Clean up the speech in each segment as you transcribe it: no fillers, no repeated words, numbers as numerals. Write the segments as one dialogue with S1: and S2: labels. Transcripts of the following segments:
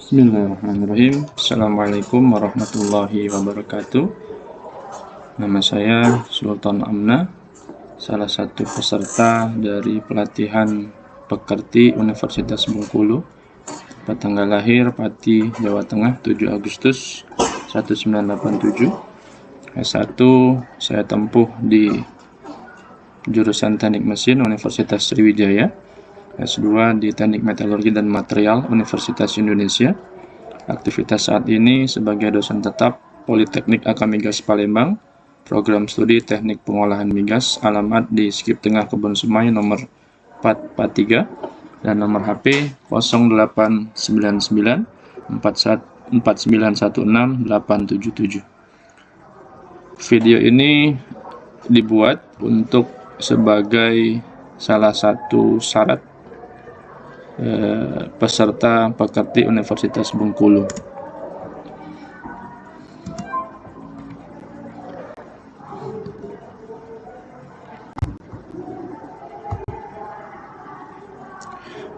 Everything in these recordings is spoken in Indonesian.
S1: Bismillahirrahmanirrahim. Assalamualaikum warahmatullahi wabarakatuh. Nama saya Sultan Amna, salah satu peserta dari pelatihan Pekerti Universitas Bengkulu. Tanggal lahir Pati, Jawa Tengah, 7 Agustus 1987. S1 saya tempuh di jurusan Teknik Mesin Universitas Sriwijaya. S2 di Teknik Metalurgi dan Material Universitas Indonesia. Aktivitas saat ini sebagai dosen tetap Politeknik AK Migas Palembang, program studi Teknik Pengolahan Migas, alamat di Skip Tengah Kebun Semai nomor 443 dan nomor HP 0899 4916 877. Video ini dibuat untuk sebagai salah satu syarat peserta Pekerti Universitas Bengkulu.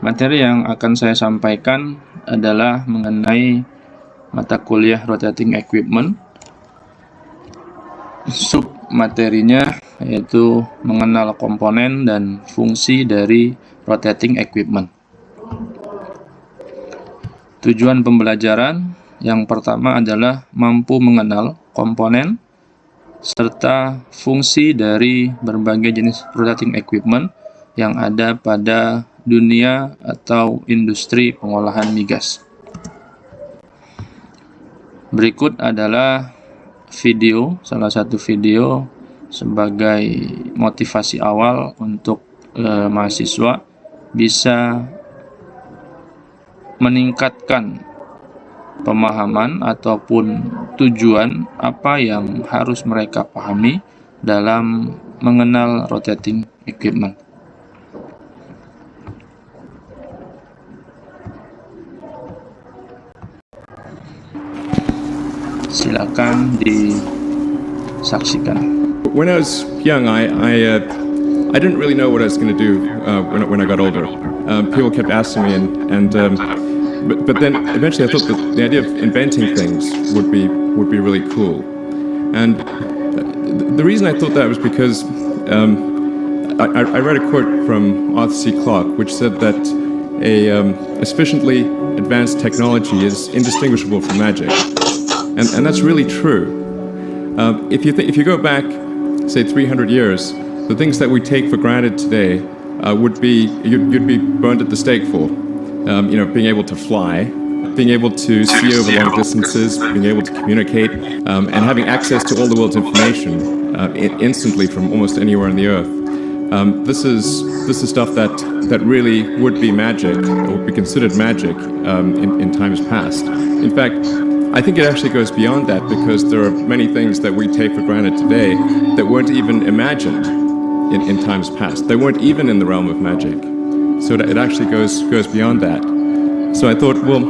S1: Materi yang akan saya sampaikan adalah mengenai mata kuliah Rotating Equipment. Sub materinya yaitu mengenal komponen dan fungsi dari rotating equipment. Tujuan pembelajaran yang pertama adalah mampu mengenal komponen serta fungsi dari berbagai jenis rotating equipment yang ada pada dunia atau industri pengolahan migas. Berikut adalah video, salah satu video sebagai motivasi awal untuk mahasiswa bisa meningkatkan pemahaman ataupun tujuan apa yang harus mereka pahami dalam mengenal rotating equipment. Silakan disaksikan.
S2: When I was young, I didn't really know what I was going to do when I got older. People kept asking me, but then eventually I thought that the idea of inventing things would be really cool. And the reason I thought that was because I read a quote from Arthur C. Clarke, which said that a sufficiently advanced technology is indistinguishable from magic, and that's really true. If you go back, say 300 years, the things that we take for granted today would be you'd be burned at the stake for. Being able to fly, being able to see over long distances, being able to communicate, and having access to all the world's information instantly from almost anywhere on the earth. This is stuff that really would be magic, or would be considered magic in times past. In fact, I think it actually goes beyond that, because there are many things that we take for granted today that weren't even imagined in times past. They weren't even in the realm of magic. So it actually goes beyond that. So I thought, well,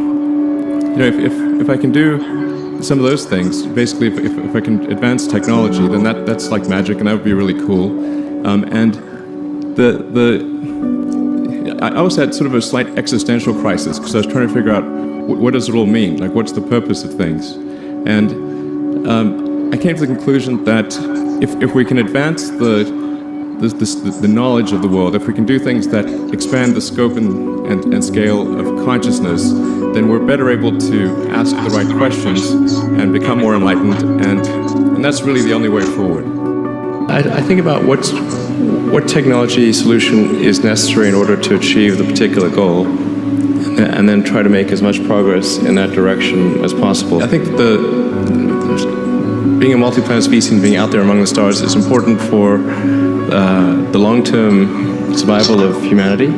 S2: if I can do some of those things, basically if I can advance technology, then that's like magic, and that would be really cool. And I also had sort of a slight existential crisis, because I was trying to figure out what does it all mean? Like, what's the purpose of things? And I came to the conclusion that if we can advance the knowledge of the world, if we can do things that expand the scope and scale of consciousness, then we're better able to ask the right questions and become more enlightened, and that's really the only way forward. I think about what technology solution is necessary in order to achieve the particular goal, and then try to make as much progress in that direction as possible. I think that being a multi-planet species and being out there among the stars is important for the long-term survival of humanity.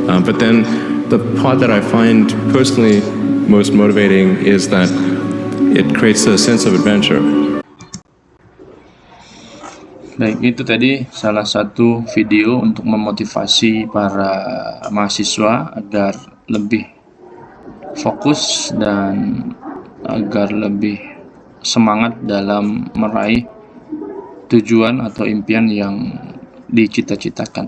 S2: But then the part that I find personally most motivating is that it creates a sense of adventure.
S1: Baik, itu tadi salah satu video untuk memotivasi para mahasiswa agar lebih fokus dan agar lebih semangat dalam meraih tujuan atau impian yang dicita-citakan.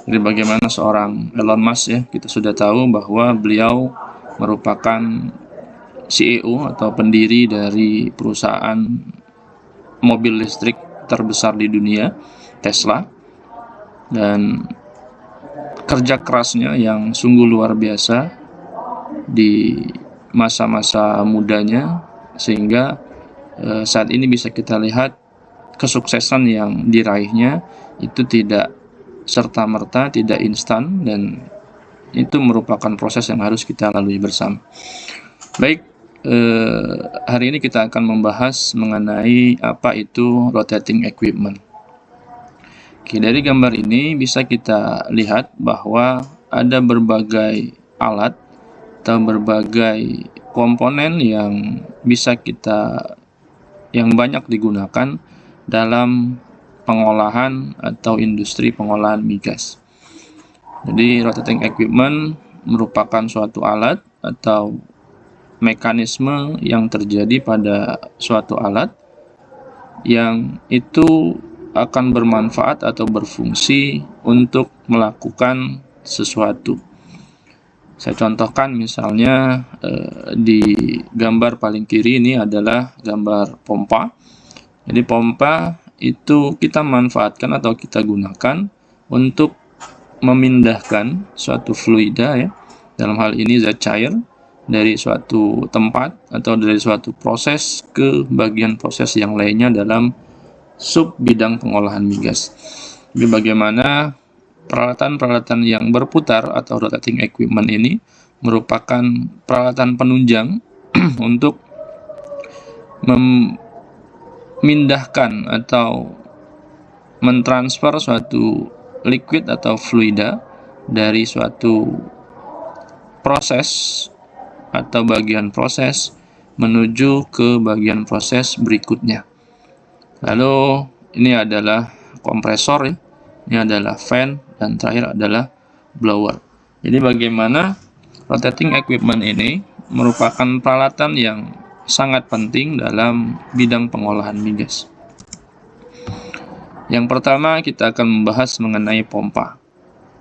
S1: Jadi bagaimana seorang Elon Musk, ya, kita sudah tahu bahwa beliau merupakan CEO atau pendiri dari perusahaan mobil listrik terbesar di dunia, Tesla, dan kerja kerasnya yang sungguh luar biasa di masa-masa mudanya, sehingga saat ini bisa kita lihat kesuksesan yang diraihnya itu tidak serta-merta, tidak instan, dan itu merupakan proses yang harus kita lalui bersama. Baik, hari ini kita akan membahas mengenai apa itu rotating equipment. Oke, dari gambar ini bisa kita lihat bahwa ada berbagai alat atau berbagai komponen yang banyak digunakan dalam pengolahan atau industri pengolahan migas. Jadi rotating equipment merupakan suatu alat atau mekanisme yang terjadi pada suatu alat yang itu akan bermanfaat atau berfungsi untuk melakukan sesuatu. Saya contohkan misalnya di gambar paling kiri ini adalah gambar pompa. Jadi pompa itu kita manfaatkan atau kita gunakan untuk memindahkan suatu fluida, ya, dalam hal ini zat cair, dari suatu tempat atau dari suatu proses ke bagian proses yang lainnya dalam sub bidang pengolahan migas. Jadi bagaimana peralatan-peralatan yang berputar atau rotating equipment ini merupakan peralatan penunjang untuk memindahkan atau mentransfer suatu liquid atau fluida dari suatu proses atau bagian proses menuju ke bagian proses berikutnya. Lalu ini adalah kompresor, ya. Ini adalah fan, dan terakhir adalah blower. Jadi bagaimana rotating equipment ini merupakan peralatan yang sangat penting dalam bidang pengolahan migas. Yang pertama kita akan membahas mengenai pompa.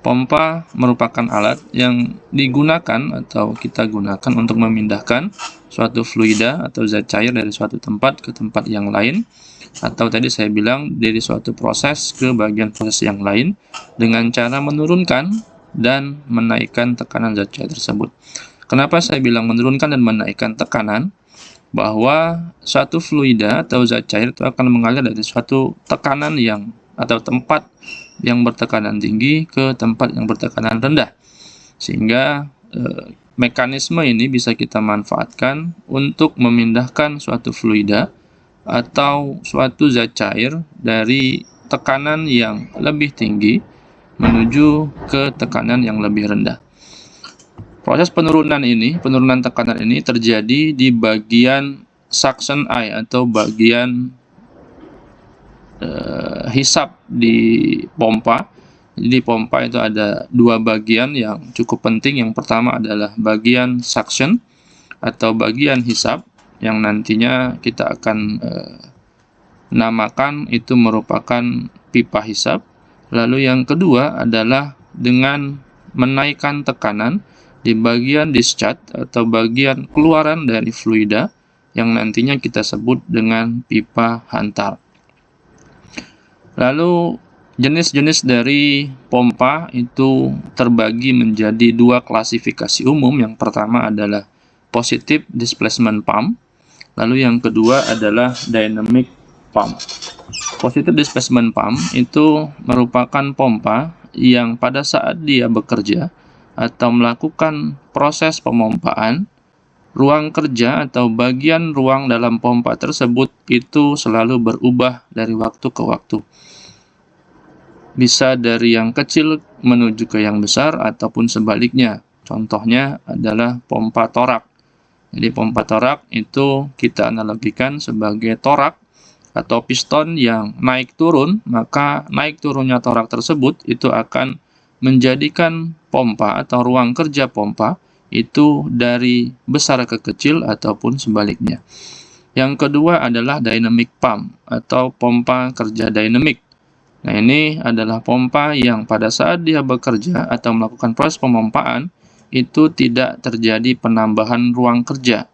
S1: Pompa merupakan alat yang digunakan atau kita gunakan untuk memindahkan suatu fluida atau zat cair dari suatu tempat ke tempat yang lain, atau tadi saya bilang dari suatu proses ke bagian proses yang lain dengan cara menurunkan dan menaikkan tekanan zat cair tersebut. Kenapa saya bilang menurunkan dan menaikkan tekanan? Bahwa suatu fluida atau zat cair itu akan mengalir dari suatu tekanan atau tempat yang bertekanan tinggi ke tempat yang bertekanan rendah, sehingga mekanisme ini bisa kita manfaatkan untuk memindahkan suatu fluida atau suatu zat cair dari tekanan yang lebih tinggi menuju ke tekanan yang lebih rendah. Proses penurunan tekanan ini terjadi di bagian suction eye atau bagian hisap di pompa. Jadi pompa itu ada dua bagian yang cukup penting. Yang pertama adalah bagian suction atau bagian hisap, yang nantinya kita akan namakan itu merupakan pipa hisap. Lalu yang kedua adalah dengan menaikkan tekanan di bagian discharge atau bagian keluaran dari fluida, yang nantinya kita sebut dengan pipa hantar. Lalu jenis-jenis dari pompa itu terbagi menjadi dua klasifikasi umum. Yang pertama adalah positive displacement pump, lalu yang kedua adalah dynamic pump. Positive displacement pump itu merupakan pompa yang pada saat dia bekerja atau melakukan proses pemompaan, ruang kerja atau bagian ruang dalam pompa tersebut itu selalu berubah dari waktu ke waktu. Bisa dari yang kecil menuju ke yang besar ataupun sebaliknya. Contohnya adalah pompa torak. Jadi pompa torak itu kita analogikan sebagai torak atau piston yang naik turun, maka naik turunnya torak tersebut itu akan menjadikan pompa atau ruang kerja pompa itu dari besar ke kecil ataupun sebaliknya. Yang kedua adalah dynamic pump atau pompa kerja dinamik. Nah, ini adalah pompa yang pada saat dia bekerja atau melakukan proses pemompaan itu tidak terjadi penambahan ruang kerja.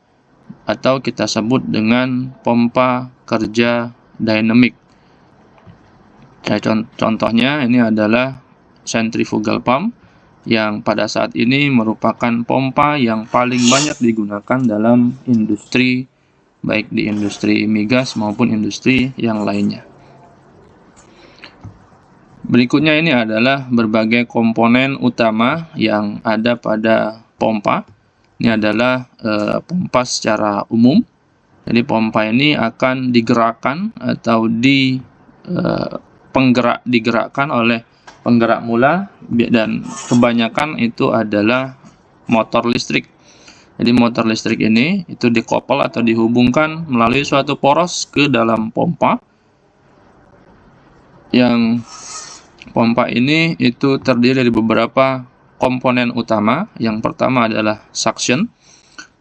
S1: atau kita sebut dengan pompa kerja dinamik. Ya, contohnya ini adalah centrifugal pump yang pada saat ini merupakan pompa yang paling banyak digunakan dalam industri, baik di industri migas maupun industri yang lainnya. Berikutnya ini adalah berbagai komponen utama yang ada pada pompa. Ini adalah pompa secara umum. Jadi pompa ini akan digerakkan atau digerakkan oleh penggerak mula, dan kebanyakan itu adalah motor listrik. Jadi motor listrik ini itu dikoppel atau dihubungkan melalui suatu poros ke dalam pompa. Yang pompa ini itu terdiri dari beberapa komponen utama. Yang pertama adalah suction.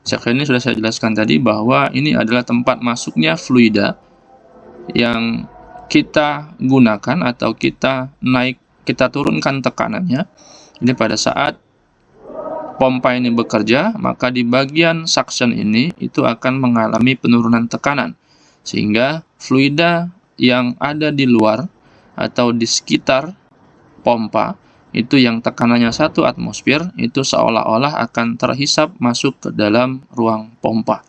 S1: Suction ini sudah saya jelaskan tadi bahwa ini adalah tempat masuknya fluida yang kita gunakan atau kita turunkan tekanannya. Jadi pada saat pompa ini bekerja, maka di bagian suction ini itu akan mengalami penurunan tekanan, sehingga fluida yang ada di luar atau di sekitar pompa itu yang tekanannya 1 atmosfer itu seolah-olah akan terhisap masuk ke dalam ruang pompa.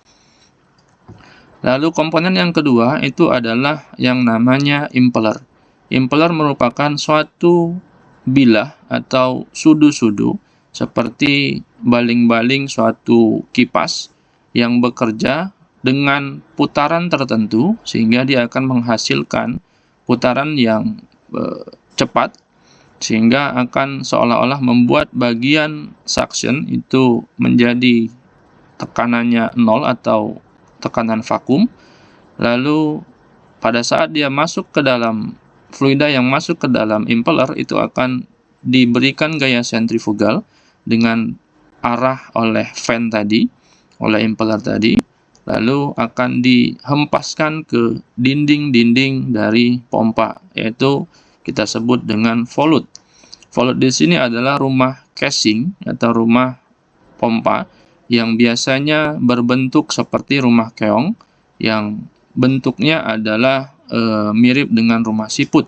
S1: Lalu komponen yang kedua itu adalah yang namanya impeller. Impeller merupakan suatu bilah atau sudu-sudu seperti baling-baling suatu kipas yang bekerja dengan putaran tertentu, sehingga dia akan menghasilkan putaran yang cepat, sehingga akan seolah-olah membuat bagian suction itu menjadi tekanannya 0 atau tekanan vakum. Lalu pada saat dia masuk ke dalam fluida yang masuk ke dalam impeller itu akan diberikan gaya sentrifugal dengan arah oleh fan tadi, oleh impeller tadi, lalu akan dihempaskan ke dinding-dinding dari pompa, yaitu kita sebut dengan volute. Volute di sini adalah rumah casing atau rumah pompa yang biasanya berbentuk seperti rumah keong, yang bentuknya adalah mirip dengan rumah siput.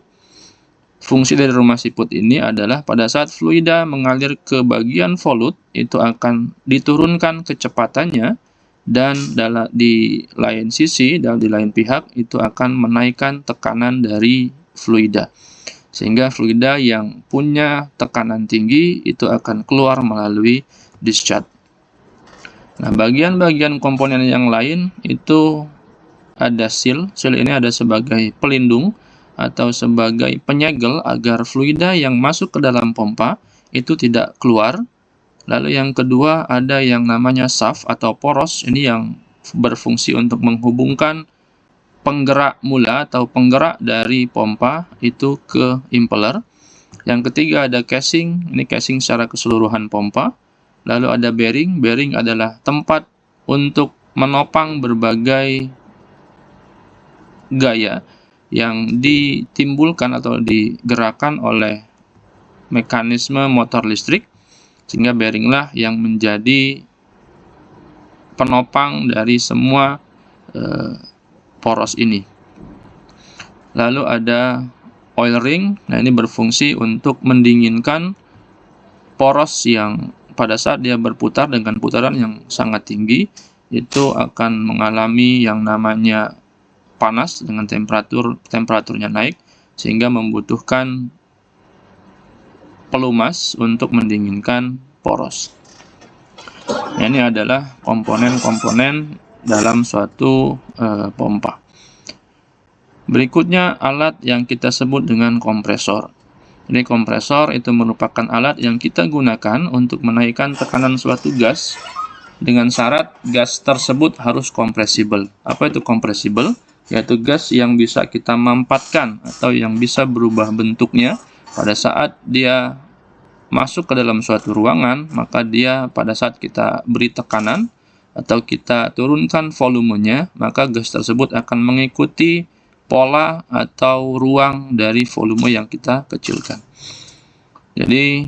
S1: Fungsi dari rumah siput ini adalah pada saat fluida mengalir ke bagian volute itu akan diturunkan kecepatannya, dan di lain sisi dan di lain pihak itu akan menaikkan tekanan dari fluida, sehingga fluida yang punya tekanan tinggi itu akan keluar melalui discharge. Nah, bagian-bagian komponen yang lain itu ada seal. Seal ini ada sebagai pelindung atau sebagai penyegel agar fluida yang masuk ke dalam pompa itu tidak keluar. Lalu yang kedua ada yang namanya shaft atau poros. Ini yang berfungsi untuk menghubungkan penggerak mula atau penggerak dari pompa itu ke impeller. Yang ketiga ada casing. Ini casing secara keseluruhan pompa. Lalu ada bearing. Bearing adalah tempat untuk menopang berbagai gaya yang ditimbulkan atau digerakkan oleh mekanisme motor listrik, sehingga bearinglah yang menjadi penopang dari semua poros ini. Lalu ada oil ring. Nah, ini berfungsi untuk mendinginkan poros yang pada saat dia berputar dengan putaran yang sangat tinggi itu akan mengalami yang namanya panas dengan temperaturnya naik, sehingga membutuhkan pelumas untuk mendinginkan poros. Nah, ini adalah komponen-komponen dalam suatu pompa. Berikutnya alat yang kita sebut dengan kompresor. Ini kompresor itu merupakan alat yang kita gunakan untuk menaikkan tekanan suatu gas dengan syarat gas tersebut harus kompresibel. Apa itu kompresibel? Yaitu gas yang bisa kita mampatkan atau yang bisa berubah bentuknya pada saat dia masuk ke dalam suatu ruangan, maka dia pada saat kita beri tekanan atau kita turunkan volumenya, maka gas tersebut akan mengikuti pola atau ruang dari volume yang kita kecilkan. Jadi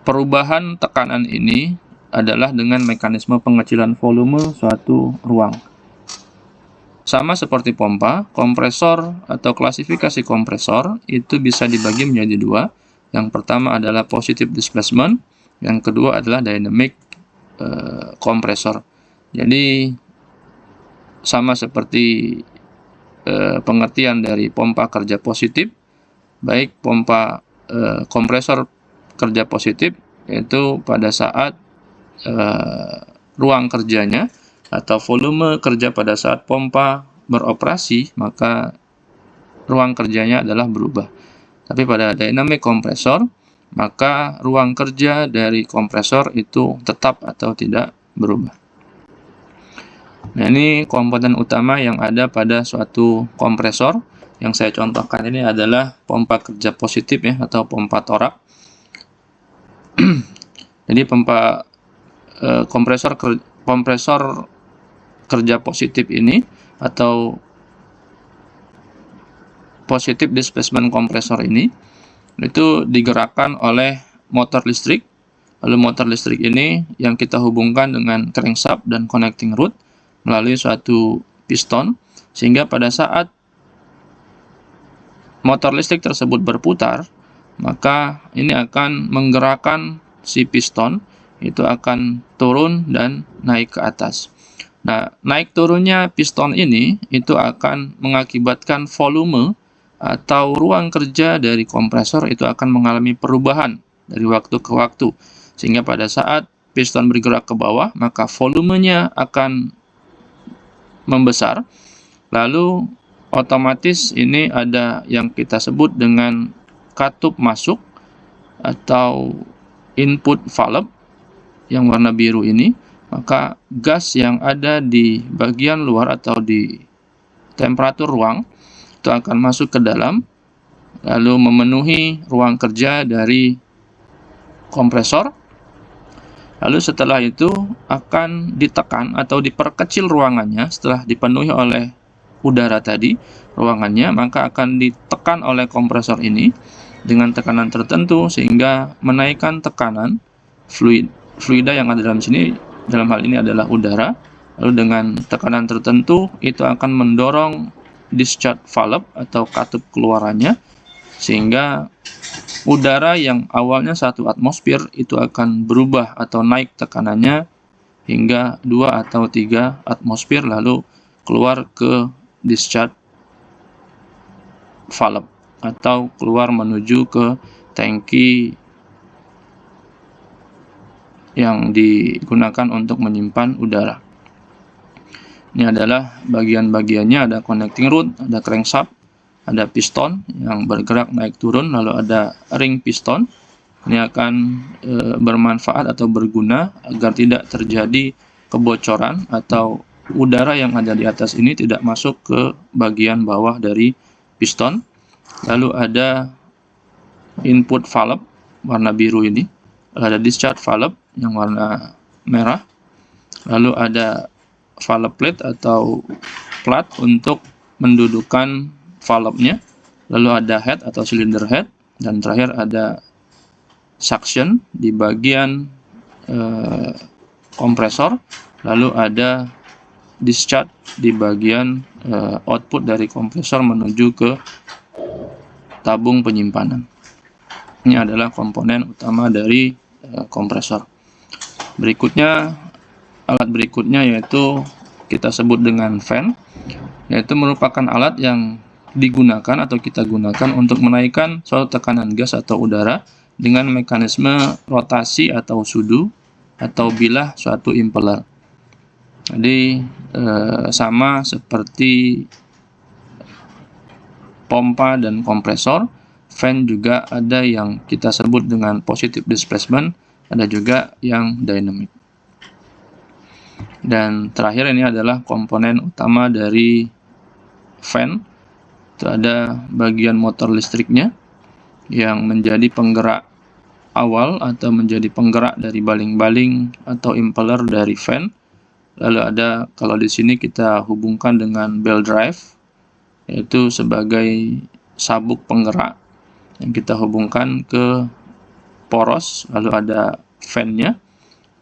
S1: perubahan tekanan ini adalah dengan mekanisme pengecilan volume suatu ruang. Sama seperti pompa, kompresor atau klasifikasi kompresor itu bisa dibagi menjadi dua. Yang pertama adalah positive displacement, yang kedua adalah dynamic kompresor. Jadi sama seperti pengertian dari pompa kerja positif, baik pompa kompresor kerja positif yaitu pada saat ruang kerjanya atau volume kerja pada saat pompa beroperasi, maka ruang kerjanya adalah berubah. Tapi pada dynamic kompresor, maka ruang kerja dari kompresor itu tetap atau tidak berubah. Nah, ini komponen utama yang ada pada suatu kompresor. Yang saya contohkan ini adalah pompa kerja positif ya, atau pompa torak. Jadi kompresor kerja positif ini atau positive displacement kompresor ini itu digerakkan oleh motor listrik. Lalu motor listrik ini yang kita hubungkan dengan crankshaft dan connecting rod melalui suatu piston, sehingga pada saat motor listrik tersebut berputar, maka ini akan menggerakkan si piston, itu akan turun dan naik ke atas. Nah, naik turunnya piston ini itu akan mengakibatkan volume atau ruang kerja dari kompresor itu akan mengalami perubahan dari waktu ke waktu. Sehingga pada saat piston bergerak ke bawah, maka volumenya akan membesar. Lalu otomatis ini ada yang kita sebut dengan katup masuk atau input valve yang warna biru ini, maka gas yang ada di bagian luar atau di temperatur ruang itu akan masuk ke dalam, lalu memenuhi ruang kerja dari kompresor. Lalu setelah itu akan ditekan atau diperkecil ruangannya. Setelah dipenuhi oleh udara tadi ruangannya, maka akan ditekan oleh kompresor ini dengan tekanan tertentu sehingga menaikkan tekanan fluida yang ada dalam sini, dalam hal ini adalah udara. Lalu dengan tekanan tertentu itu akan mendorong discharge valve atau katup keluarannya, sehingga udara yang awalnya 1 atmosfer itu akan berubah atau naik tekanannya hingga 2 atau 3 atmosfer, lalu keluar ke discharge valve atau keluar menuju ke tangki yang digunakan untuk menyimpan udara. Ini adalah bagian-bagiannya, ada connecting rod, ada crankshaft, ada piston yang bergerak naik turun, lalu ada ring piston. Ini akan bermanfaat atau berguna agar tidak terjadi kebocoran atau udara yang ada di atas ini tidak masuk ke bagian bawah dari piston. Lalu ada input valve warna biru ini, ada discharge valve yang warna merah, lalu ada valve plate atau plat untuk mendudukan valve-nya, lalu ada head atau cylinder head, dan terakhir ada suction di bagian kompresor, lalu ada discharge di bagian output dari kompresor menuju ke tabung penyimpanan. Ini adalah komponen utama dari kompresor. Berikutnya, alat berikutnya yaitu kita sebut dengan fan, yaitu merupakan alat yang digunakan atau kita gunakan untuk menaikkan suatu tekanan gas atau udara dengan mekanisme rotasi atau sudu atau bilah suatu impeller. Jadi sama seperti pompa dan kompresor, fan juga ada yang kita sebut dengan positive displacement, ada juga yang dynamic. Dan terakhir ini adalah komponen utama dari fan. Itu ada bagian motor listriknya yang menjadi penggerak awal atau menjadi penggerak dari baling-baling atau impeller dari fan. Lalu ada, kalau di sini kita hubungkan dengan bell drive, yaitu sebagai sabuk penggerak yang kita hubungkan ke poros, lalu ada fan-nya.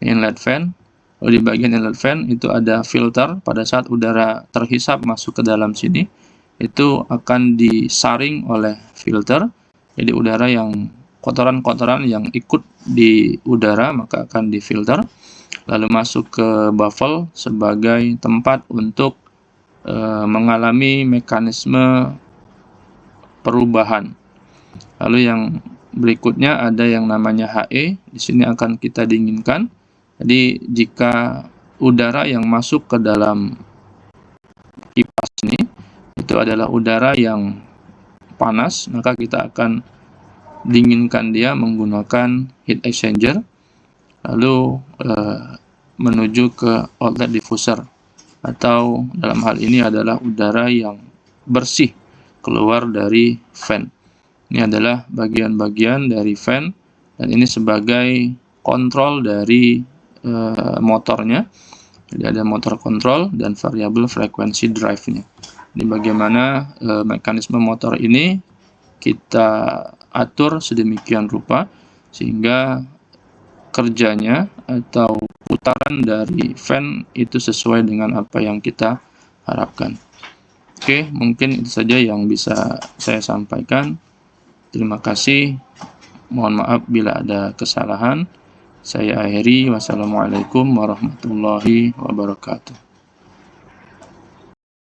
S1: inlet fan. Lalu di bagian inlet fan itu ada filter. Pada saat udara terhisap masuk ke dalam sini, itu akan disaring oleh filter. Jadi udara yang kotoran-kotoran yang ikut di udara maka akan difilter, lalu masuk ke baffle sebagai tempat untuk mengalami mekanisme perubahan. Lalu yang berikutnya ada yang namanya HE, di sini akan kita dinginkan. Jadi jika udara yang masuk ke dalam kipas ini itu adalah udara yang panas, maka kita akan dinginkan dia menggunakan heat exchanger, lalu menuju ke outlet diffuser, atau dalam hal ini adalah udara yang bersih keluar dari fan. Ini adalah bagian-bagian dari fan, dan ini sebagai kontrol dari motornya. Jadi ada motor kontrol dan variabel frekuensi drive-nya. Ini bagaimana mekanisme motor ini kita atur sedemikian rupa sehingga kerjanya atau putaran dari fan itu sesuai dengan apa yang kita harapkan. Oke, mungkin itu saja yang bisa saya sampaikan. Terima kasih. Mohon maaf bila ada kesalahan. Saya akhiri. Wassalamualaikum warahmatullahi wabarakatuh.